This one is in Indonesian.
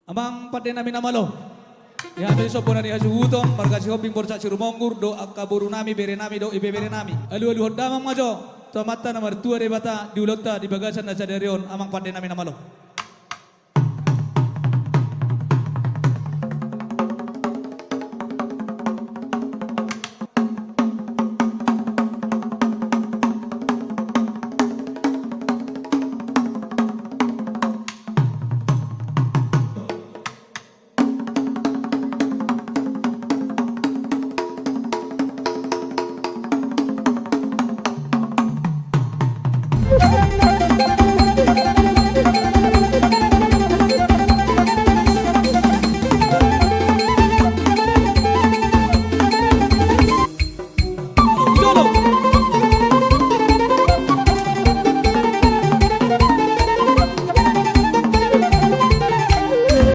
Amang pade nami namalo. Ya ambil sopo nani asuhuton marga si hobing borsa sirumonggur do akaburu nami bere nami do ibe bere nami. Alu hodamang majo. Tomata nomor 2 debata diulota di bagasan na sadarion amang pade nami namalo.